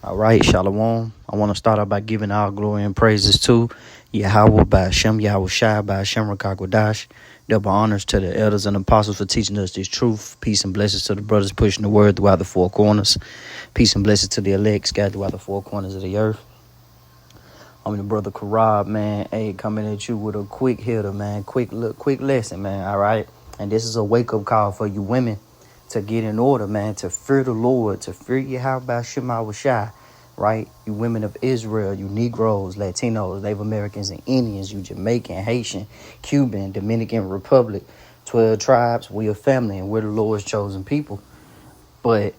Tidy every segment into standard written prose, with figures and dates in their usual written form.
All right, Shalom. I want to start out by giving all glory and praises to Yahweh by Hashem, Yahweh Shai by Hashem Rakakwadash. Double honors to the elders and apostles for teaching us this truth. Peace and blessings to the brothers pushing the word throughout the four corners. Peace and blessings to the elect scattered throughout the four corners of the earth. I'm the brother Karab, man. Hey, coming at you with a quick hitter, man. Quick lesson, man. All right. And this is a wake-up call for you women to get in order, man, to fear the Lord, to fear Yahweh Shema Shai, right? You women of Israel, you Negroes, Latinos, Native Americans, and Indians, you Jamaican, Haitian, Cuban, Dominican Republic, 12 tribes, we a family, and we're the Lord's chosen people. But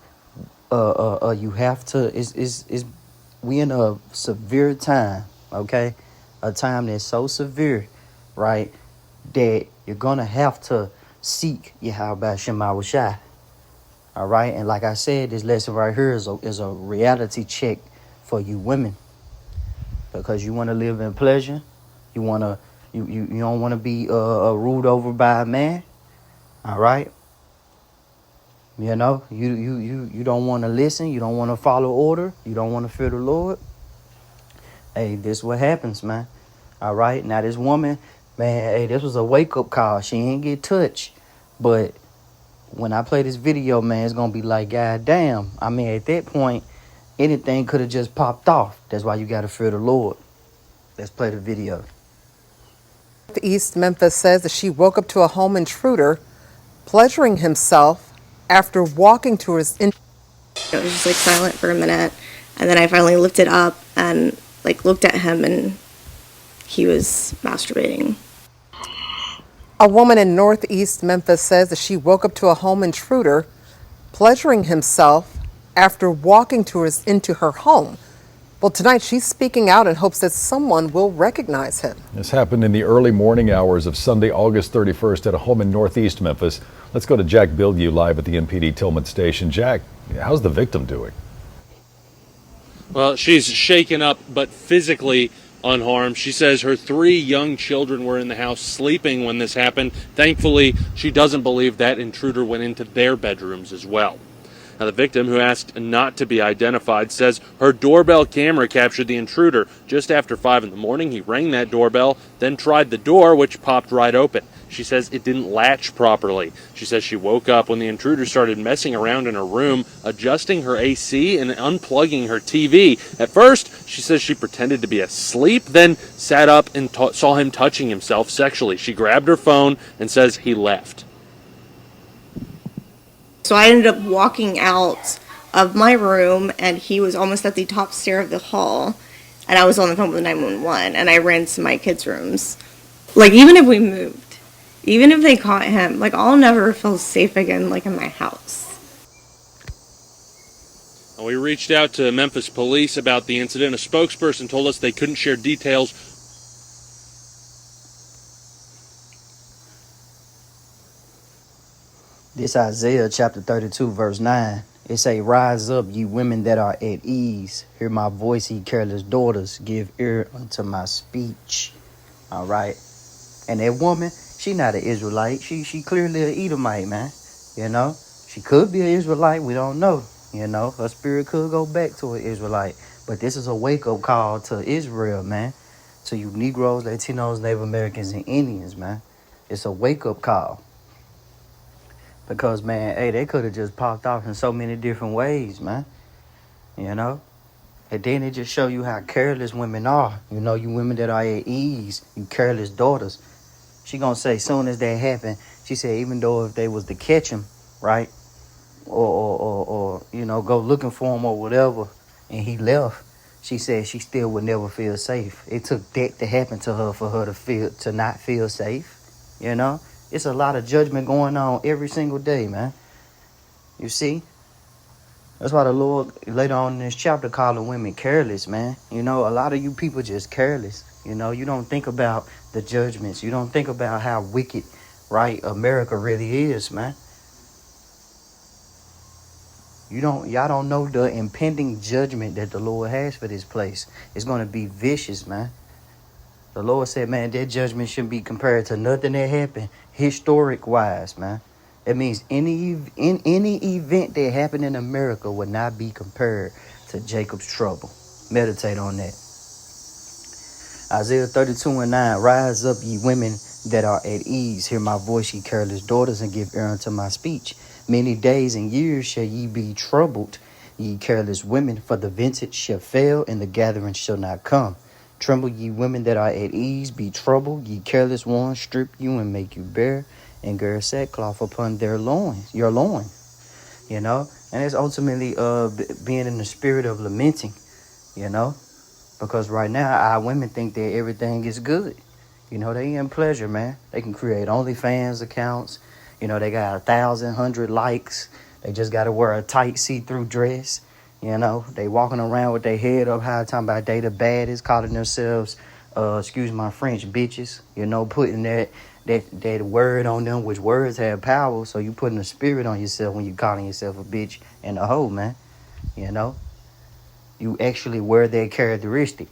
you have to, we in a severe time, okay? A time that's so severe, right, that you're going to have to seek Yahweh Shema Shai. All right. And like I said, this lesson right here is a reality check for you women, because you want to live in pleasure. You want to you don't want to be ruled over by a man. All right. You know, you don't want to listen. You don't want to follow order. You don't want to fear the Lord. Hey, this is what happens, man. All right. Now, this woman, man, hey, this was a wake up call. She ain't get touched. But when I play this video, man, it's going to be like, God damn. I mean, at that point, anything could have just popped off. That's why you got to fear the Lord. Let's play the video. East Memphis says that she woke up to a home intruder pleasuring himself after walking to his... It was just like silent for a minute. And then I finally lifted up and like looked at him and he was masturbating. A woman in Northeast Memphis says that she woke up to a home intruder pleasuring himself after walking into her home. Well, tonight she's speaking out in hopes that someone will recognize him. This happened in the early morning hours of Sunday, August 31st at a home in Northeast Memphis. Let's go to Jack Bildew live at the MPD Tillman station. Jack, how's the victim doing? Well, she's shaken up, but physically unharmed. She says her 3 young children were in the house sleeping when this happened. Thankfully, she doesn't believe that intruder went into their bedrooms as well. Now, the victim, who asked not to be identified, says her doorbell camera captured the intruder. Just after 5 in the morning, he rang that doorbell, then tried the door, which popped right open. She says it didn't latch properly. She says she woke up when the intruder started messing around in her room, adjusting her AC and unplugging her TV. At first, she says she pretended to be asleep, then sat up and saw him touching himself sexually. She grabbed her phone and says he left. So I ended up walking out of my room, and he was almost at the top stair of the hall, and I was on the phone with 911, and I ran to my kids' rooms. Like, even if we moved, even if they caught him, like, I'll never feel safe again, like, in my house. We reached out to Memphis police about the incident. A spokesperson told us they couldn't share details. This Isaiah chapter 32, verse 9. It say, rise up, ye women that are at ease. Hear my voice, ye careless daughters. Give ear unto my speech. All right. And that woman, she not an Israelite. She clearly an Edomite, man. You know, she could be an Israelite. We don't know. You know, her spirit could go back to an Israelite. But this is a wake-up call to Israel, man. To you Negroes, Latinos, Native Americans, and Indians, man. It's a wake-up call. Because, man, hey, they could have just popped off in so many different ways, man. You know? And then it just show you how careless women are. You know, you women that are at ease, you careless daughters. She gonna say, soon as that happened, she said, even though if they was to catch him, right? Or you know, go looking for him or whatever, and he left, she said she still would never feel safe. It took that to happen to her for her to not feel safe, you know? It's a lot of judgment going on every single day, man. You see? That's why the Lord, later on in this chapter, calling women careless, man. You know, a lot of you people just careless. You know, you don't think about the judgments. You don't think about how wicked, right, America really is, man. Y'all don't know the impending judgment that the Lord has for this place. It's going to be vicious, man. The Lord said, man, that judgment shouldn't be compared to nothing that happened historic-wise, man. It means in any event that happened in America would not be compared to Jacob's trouble. Meditate on that. Isaiah 32:9, rise up, ye women that are at ease. Hear my voice, ye careless daughters, and give ear unto my speech. Many days and years shall ye be troubled, ye careless women, for the vintage shall fail, and the gathering shall not come. Tremble, ye women that are at ease, be troubled, ye careless ones, strip you and make you bare, and gird sackcloth upon their loins, your loin. You know, and it's ultimately being in the spirit of lamenting, you know. Because right now, our women think that everything is good. You know, they in pleasure, man. They can create OnlyFans accounts. You know, they got 1,100 likes. They just got to wear a tight see-through dress. You know, they walking around with their head up high, talking about they the baddest, calling themselves, excuse my French, bitches. You know, putting that word on them, which words have power. So you putting a spirit on yourself when you calling yourself a bitch and a hoe, man. You know. You actually wear that characteristic.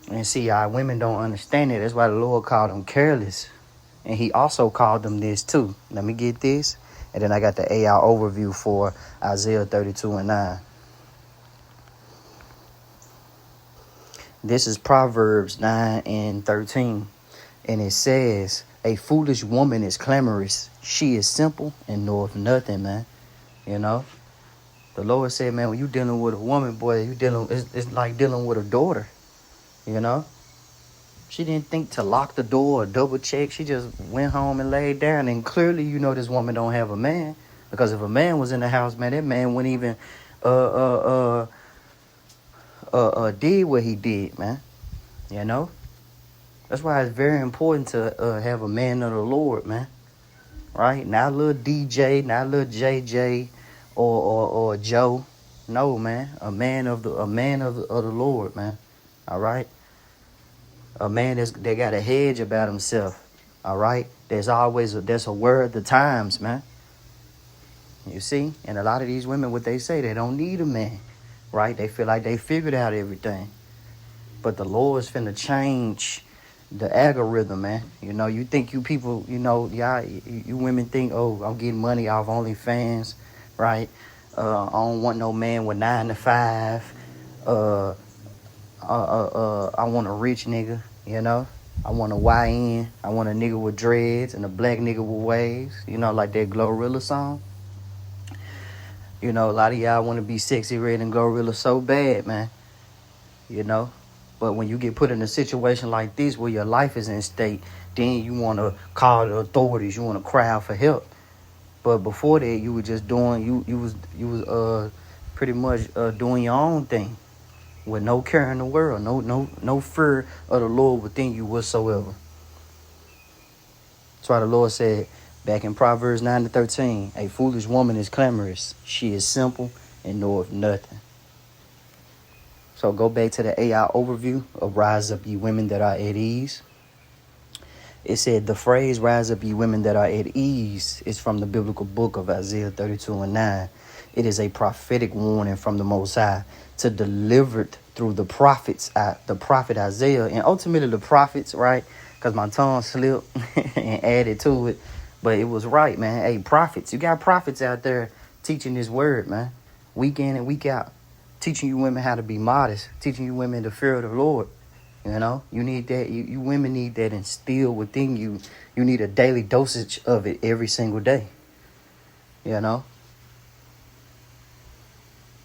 And see, our women don't understand it. That's why the Lord called them careless. And he also called them this too. Let me get this. And then I got the AI overview for Isaiah 32:9. This is Proverbs 9:13. And it says, a foolish woman is clamorous. She is simple and knoweth nothing, man. You know? The Lord said, man, when you dealing with a woman, boy, it's like dealing with a daughter, you know? She didn't think to lock the door or double check. She just went home and laid down. And clearly, you know, this woman don't have a man. Because if a man was in the house, man, that man wouldn't even did what he did, man. You know? That's why it's very important to have a man of the Lord, man. Right? Not a little DJ, not a little JJ. Or Joe. No, man. A man of the Lord, man. All right. A man that got a hedge about himself. All right. There's a word at the times, man. You see, and a lot of these women, what they say, they don't need a man, right? They feel like they figured out everything, but the Lord's finna change the algorithm, man. You know, you think you people, you know, y'all, you women think, oh, I'm getting money off OnlyFans. Right, I don't want no man with 9 to 5. I want a rich nigga, you know. I want a YN. I want a nigga with dreads and a black nigga with waves, you know, like that Glorilla song. You know, a lot of y'all want to be sexy red and Glorilla so bad, man. You know, but when you get put in a situation like this where your life is in stake, then you want to call the authorities. You want to cry out for help. But before that, you were just doing you was pretty much doing your own thing with no care in the world, no fear of the Lord within you whatsoever. That's why the Lord said back in Proverbs 9:13, a foolish woman is clamorous. She is simple and knoweth nothing. So go back to the AI overview of rise up ye women that are at ease. It said the phrase rise up ye women that are at ease is from the biblical book of Isaiah 32:9. It is a prophetic warning from the Most High to delivered through the prophets, the prophet Isaiah, and ultimately the prophets, right? Because my tongue slipped and added to it. But it was right, man. Hey, prophets. You got prophets out there teaching this word, man. Week in and week out. Teaching you women how to be modest. Teaching you women the fear of the Lord. You know, you need that. You women need that instilled within you. You need a daily dosage of it every single day. You know.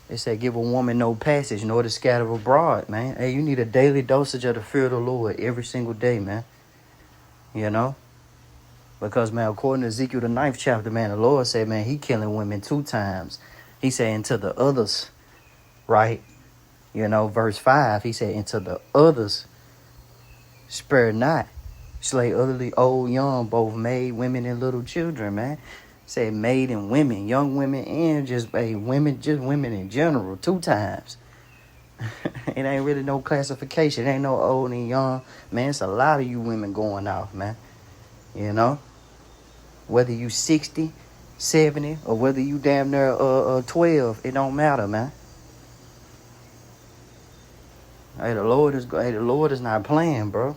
They say give a woman no passage nor to scatter abroad, man. Hey, you need a daily dosage of the fear of the Lord every single day, man. You know. Because, man, according to Ezekiel, the 9th chapter, man, the Lord said, man, he killing women 2 times. He said, and to the others, right? You know, verse 5, he said, and to the others, spare not. Slay utterly old, young, both maid, women, and little children, man. Said maid and women, young women, and just women in general, 2 times. It ain't really no classification. It ain't no old and young. Man, it's a lot of you women going off, man. You know? Whether you 60, 70, or whether you damn near 12, it don't matter, man. Hey, the Lord is not playing, bro.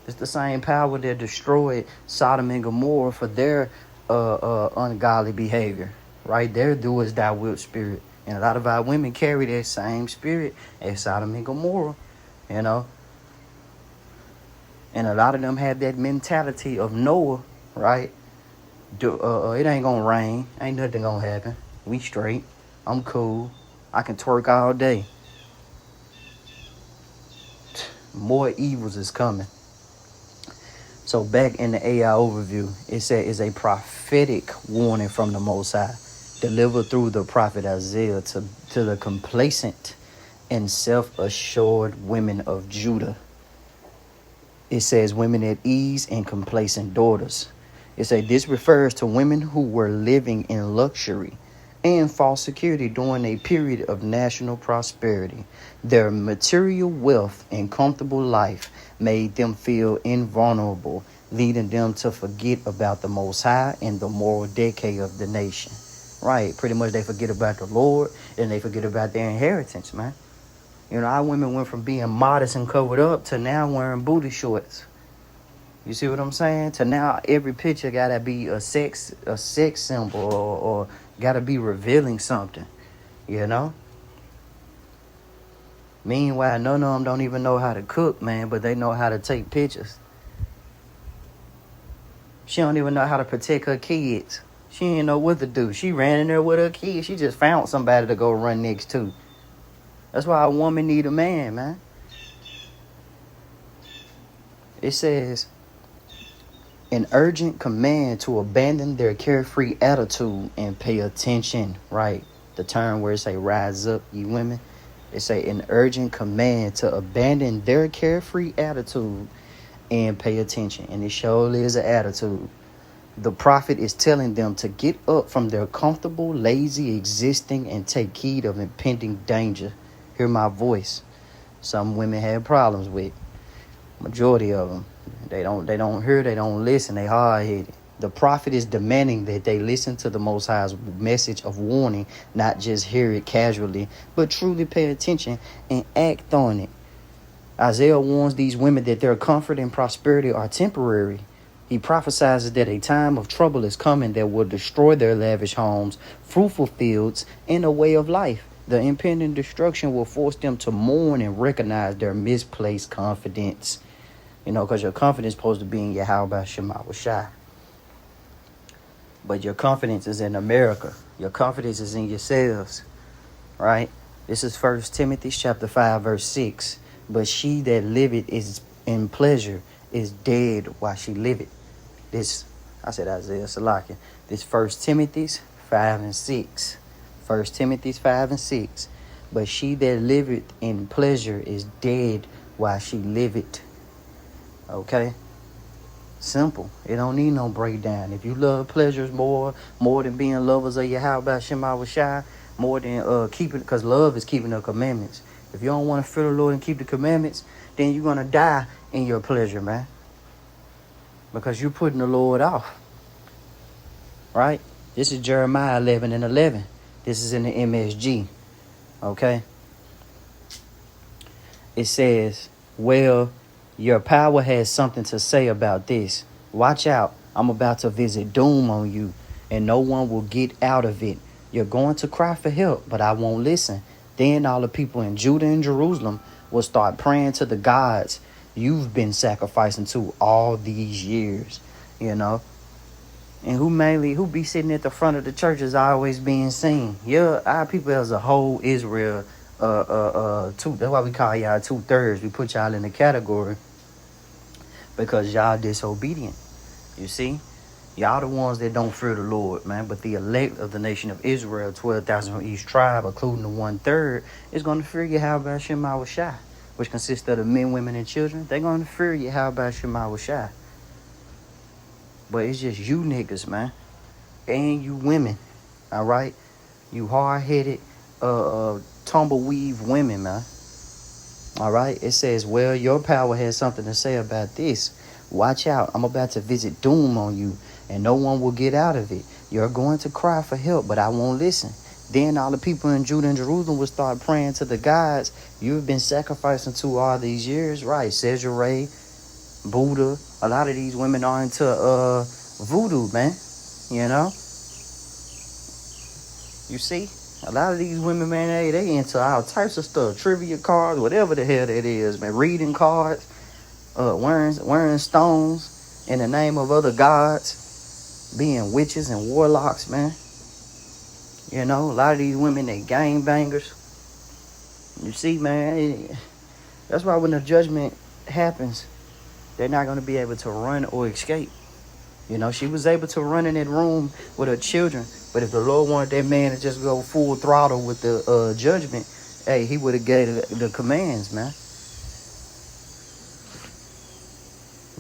It's the same power that destroyed Sodom and Gomorrah for their ungodly behavior, right? Their do as thou wilt spirit. And a lot of our women carry that same spirit as Sodom and Gomorrah, you know. And a lot of them have that mentality of Noah, right? It ain't gonna rain. Ain't nothing gonna happen. We straight. I'm cool. I can twerk all day. More evils is coming. So back in the AI overview, it said is a prophetic warning from the Most High, delivered through the prophet Isaiah to the complacent and self-assured women of Judah. It says women at ease and complacent daughters. It says this refers to women who were living in luxury and false security during a period of national prosperity. Their material wealth and comfortable life made them feel invulnerable, leading them to forget about the Most High and the moral decay of the nation. Right, pretty much they forget about the Lord and they forget about their inheritance, man. You know, our women went from being modest and covered up to now wearing booty shorts. You see what I'm saying? To now every picture gotta be a sex symbol or gotta be revealing something, you know? Meanwhile, none of them don't even know how to cook, man, but they know how to take pictures. She don't even know how to protect her kids. She didn't know what to do. She ran in there with her kids. She just found somebody to go run next to. That's why a woman need a man, man. It says, an urgent command to abandon their carefree attitude and pay attention, right? The term where it say, rise up, ye women. It say an urgent command to abandon their carefree attitude and pay attention. And it surely is an attitude. The prophet is telling them to get up from their comfortable, lazy existing and take heed of impending danger. Hear my voice. Some women have problems with. Majority of them. They don't hear, they don't listen, they hard-headed. The prophet is demanding that they listen to the Most High's message of warning, not just hear it casually, but truly pay attention and act on it. Isaiah warns these women that their comfort and prosperity are temporary. He prophesies that a time of trouble is coming that will destroy their lavish homes, fruitful fields, and a way of life. The impending destruction will force them to mourn and recognize their misplaced confidence. You know, because your confidence is supposed to be in Yahweh Shema Shai. But your confidence is in America. Your confidence is in yourselves. Right? This is 1 Timothy chapter 5, verse 6. But she that liveth is in pleasure is dead while she liveth. This, I said Isaiah Salakia. This 1 Timothy 5 and 6. 1 Timothy 5 and 6. But she that liveth in pleasure is dead while she liveth. Okay? Simple. It don't need no breakdown. If you love pleasures more than being lovers of Yahweh Shema Shai, more than keeping, because love is keeping the commandments. If you don't want to fear the Lord and keep the commandments, then you're going to die in your pleasure, man. Because you're putting the Lord off. Right? This is Jeremiah 11 and 11. This is in the MSG. Okay? It says, well, your power has something to say about this. Watch out. I'm about to visit doom on you, and no one will get out of it. You're going to cry for help, but I won't listen. Then all the people in Judah and Jerusalem will start praying to the gods you've been sacrificing to all these years, you know. And who be sitting at the front of the church is always being seen. Yeah, our people as a whole, Israel, that's why we call y'all 2/3. We put y'all in the category because y'all disobedient. You see? Y'all the ones that don't fear the Lord, man. But the elect of the nation of Israel, 12,000 from each tribe, including the 1/3, is going to fear Yahweh Shema Shai, which consists of the men, women, and children. They're going to fear Yahweh Shema Shai. But it's just you niggas, man. And you women. All right? You hard-headed, tumbleweave women, man. All right? It says, well, your power has something to say about this. Watch out. I'm about to visit doom on you, and no one will get out of it. You're going to cry for help, but I won't listen. Then all the people in Judah and Jerusalem will start praying to the gods you've been sacrificing to all these years. Right? Sejere, Buddha. A lot of these women are into voodoo, man. You know? You see? A lot of these women, man, they into all types of stuff. Trivia cards, whatever the hell that is, man. Reading cards, wearing stones in the name of other gods, being witches and warlocks, man. You know, a lot of these women, they gang bangers. You see, man, that's why when the judgment happens, they're not going to be able to run or escape. You know, she was able to run in that room with her children, but if the Lord wanted that man to just go full throttle with the judgment, hey, he would have gave the commands, man.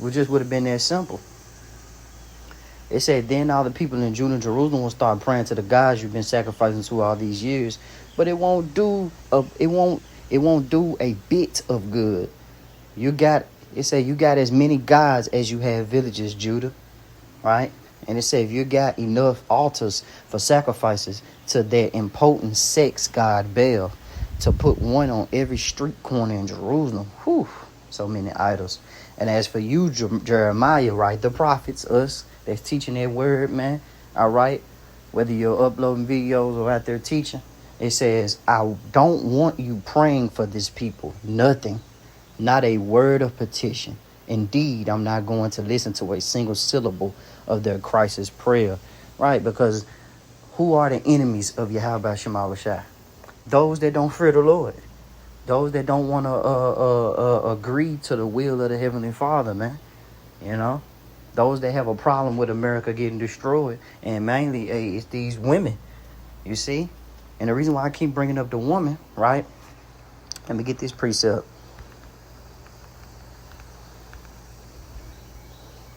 It just would have been that simple. It said, then all the people in Judah and Jerusalem will start praying to the gods you've been sacrificing to all these years, but it won't do a bit of good. It said you got as many gods as you have villages, Judah, right? And it said if you got enough altars for sacrifices to their impotent sex god Baal, to put one on every street corner in Jerusalem. Whew, so many idols. And as for you, Jeremiah, right, the prophets, us, that's teaching that word, man, all right, whether you're uploading videos or out there teaching, it says, I don't want you praying for this people, nothing, not a word of petition. Indeed, I'm not going to listen to a single syllable of their crisis prayer, right? Because who are the enemies of Yahweh Shema Shai? Those that don't fear the Lord. Those that don't want to agree to the will of the Heavenly Father, man. You know? Those that have a problem with America getting destroyed. And mainly, it's these women. You see? And the reason why I keep bringing up the woman, right? Let me get this precept.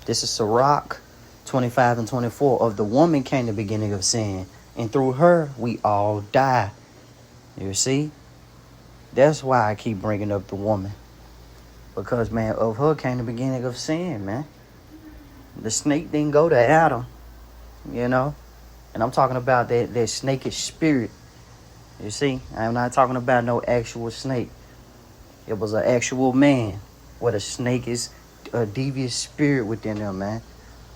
This is Sirach 25 and 24. Of the woman came the beginning of sin, and through her we all die. You see? That's why I keep bringing up the woman. Because, man, of her came the beginning of sin, man. The snake didn't go to Adam, you know? And I'm talking about that snakish spirit. You see? I'm not talking about no actual snake. It was an actual man with a snakish, a devious spirit within them, man.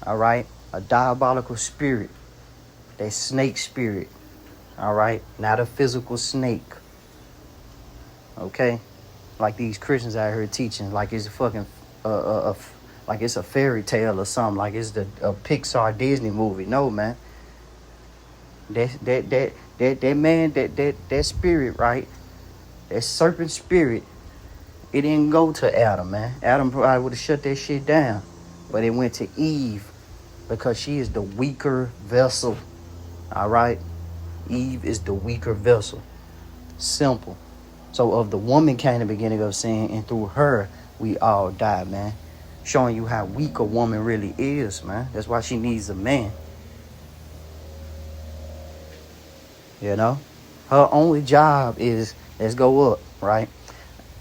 All right? A diabolical spirit. That snake spirit. All right? Not a physical snake. Okay? Like these Christians out here teaching like it's a fucking like it's a fairy tale or something, like it's a Pixar Disney movie. No, man. That man, that spirit, right? That serpent spirit, it didn't go to Adam, man. Adam probably would have shut that shit down. But it went to Eve because she is the weaker vessel. All right? Eve is the weaker vessel. Simple. So of the woman came the beginning of sin, and through her we all die, man. Showing you how weak a woman really is, man. That's why she needs a man. You know? Her only job is, let's go up, right?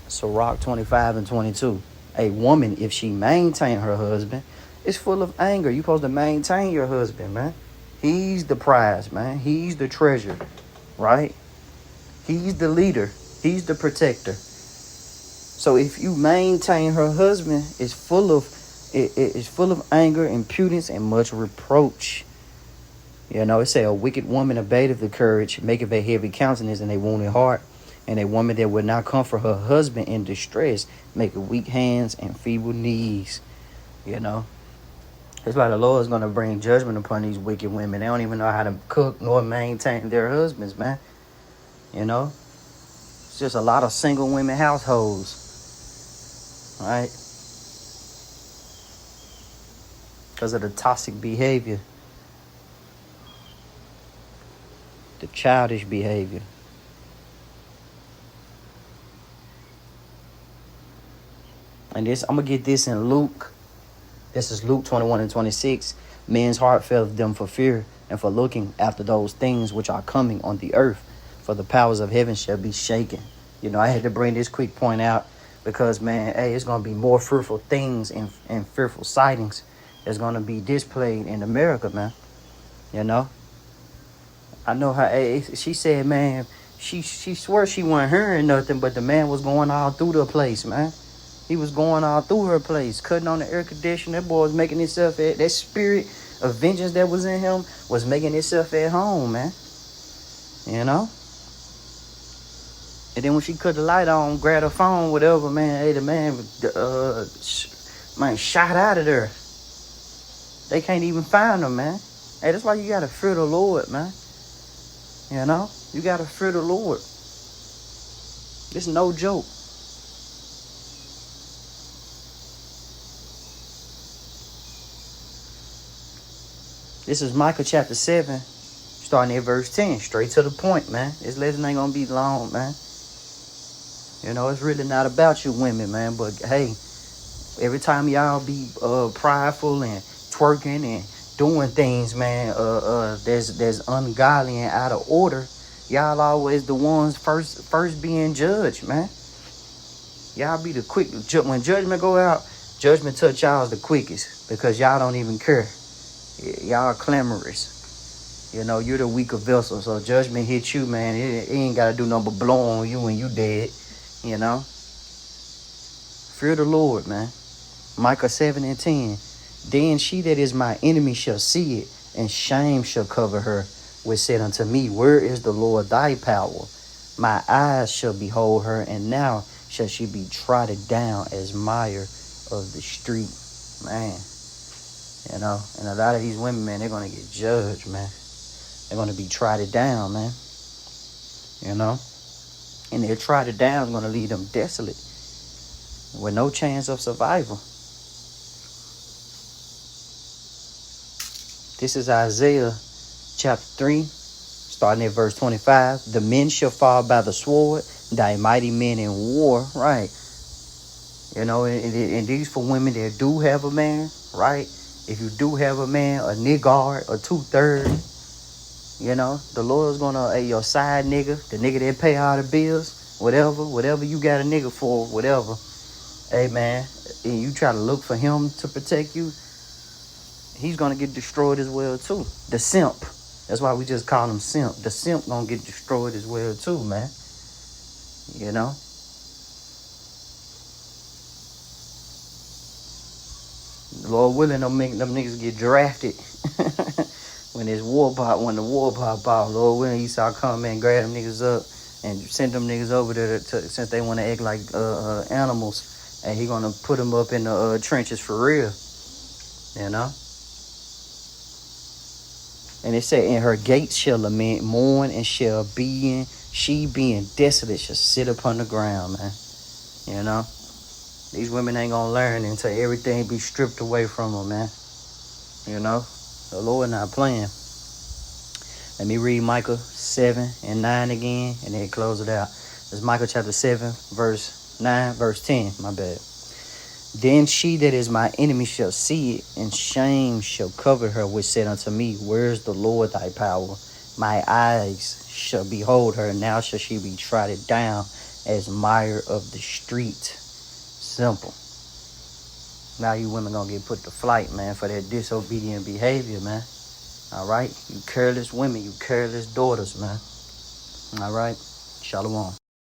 Sirach 25 and 22. A woman, if she maintain her husband, is full of anger. You're supposed to maintain your husband, man. He's the prize, man. He's the treasure, right? He's the leader. He's the protector. So if you maintain her husband, it's full of anger, impudence, and much reproach. You know, it say a wicked woman abateth the courage, maketh a heavy countenance and a wounded heart. And a woman that would not comfort her husband in distress, make weak hands and feeble knees. You know, it's like the Lord is going to bring judgment upon these wicked women. They don't even know how to cook nor maintain their husbands, man. You know, it's just a lot of single women households. Right? Because of the toxic behavior. The childish behavior. And this, I'm going to get this in Luke. This is Luke 21 and 26. Men's heart faileth them for fear and for looking after those things which are coming on the earth. For the powers of heaven shall be shaken. You know, I had to bring this quick point out. Because, man, hey, it's going to be more fearful things and fearful sightings that's going to be displayed in America, man. You know? I know how, hey, she said, man, she swears she wasn't hearing nothing, but the man was going all through the place, man. He was going all through her place, cutting on the air conditioner. That boy was making himself, that spirit of vengeance that was in him was making itself at home, man. You know? And then when she cut the light on, grabbed her phone, whatever, man, hey, the man, man, shot out of there. They can't even find him, man. Hey, that's why you gotta fear the Lord, man. You know? You gotta fear the Lord. It's no joke. This is Micah chapter 7, starting at verse 10. Straight to the point, man. This lesson ain't gonna be long, man. You know, it's really not about you women, man. But, hey, every time y'all be prideful and twerking and doing things, man, there's ungodly and out of order, y'all always the ones first being judged, man. Y'all be the quick. When judgment go out, judgment touch y'all the quickest because y'all don't even care. Y'all clamorous. You know, you're the weaker vessel, so judgment hit you, man. It ain't got to do nothing but blow on you when you dead, you know. Fear the Lord, man. Micah 7 and 10. Then she that is my enemy shall see it, and shame shall cover her, which said unto me, where is the Lord thy power? My eyes shall behold her, and now shall she be trodden down as mire of the street. Man, you know, and a lot of these women, man, they're going to get judged, man. They're going to be trodden down, man. You know, and their trodden down is going to leave them desolate with no chance of survival. This is Isaiah chapter 3, starting at verse 25. The men shall fall by the sword, thy mighty men in war. Right. You know, and these for women that do have a man, right? If you do have a man, a nigga or 2/3, you know, the Lord's gonna, hey, your side nigga, the nigga that pay all the bills, whatever you got a nigga for, whatever. Hey, man, and you try to look for him to protect you, he's gonna get destroyed as well too. The simp. That's why we just call him simp. The simp gonna get destroyed as well too, man. You know? Lord willing, them niggas get drafted. when the war pop out, Lord willing, he saw come and grab them niggas up and send them niggas over there since they want to act like animals, and he gonna put them up in the trenches for real. You know? And it said, and her gates shall lament, mourn, and shall she being desolate shall sit upon the ground, man. You know? These women ain't gonna learn until everything be stripped away from them, man. You know? The Lord not playing. Let me read Micah 7 and 9 again, and then close it out. It's Micah chapter 7, verse 9, verse 10, my bad. Then she that is my enemy shall see it, and shame shall cover her, which said unto me, where is the Lord thy power? My eyes shall behold her, now shall she be trodden down as mire of the street. Simple. Now you women gonna get put to flight, man, for that disobedient behavior, man. All right? You careless women, you careless daughters, man. All right? Shalom.